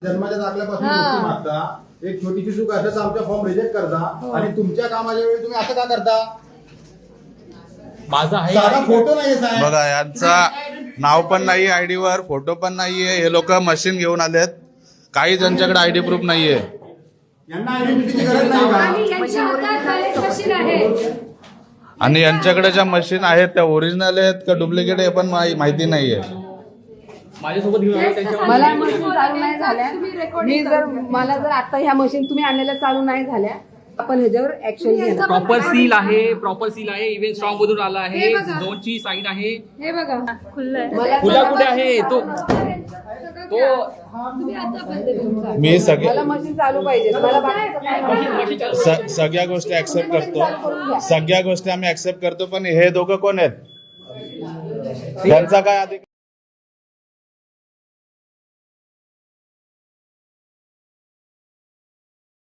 जन्माच्या दाखल्यापासून गोष्टी मागता, एक छोटीशी चूक असल्यास आमचा फॉर्म रिजेक्ट करता आणि तुमच्या कामाच्या वेळी तुम्ही असं का करता? माझा आहे साधा फोटो नाही साहेब. बघा यांचा नाव पण नाही आयडी वर, फोटो पण नाहीये. हे लोक मशीन घेऊन आलेत, काही ज्यांच्याकडे आयडी प्रूफ नाहीये. यांना आयडेंटिटीची गरज नाही का? आणि यांच्याकडे ज्या मशीन आहेत त्या ओरिजिनल आहेत का डुप्लिकेट हे पण माहिती नाहीये. माझ्यासोबत घेऊन आले त्यांच्या मला मशीन चालू नाही झाल्या. मी जर मला जर आता ह्या मशीन तुम्ही आणलेल्या चालू नाही झाल्या, आपण ह्याच्यावर ऍक्शन घेणार. प्रॉपर सील आहे, इव्हन स्ट्रॉंग मधून आला आहे, दोनची साईन आहे. हे बघा खुल्लंय. खुला कुठे आहे तो मी सगळे मला मशीन चालू पाहिजे. मला बाकीचं काय नाही. सगळ्या गोष्टी ऍक्सेप्ट करतो, सगळ्या गोष्टी आम्ही ऍक्सेप्ट करतो, पण हे दोघं कोण आहेत? त्यांचा काय अधिकार?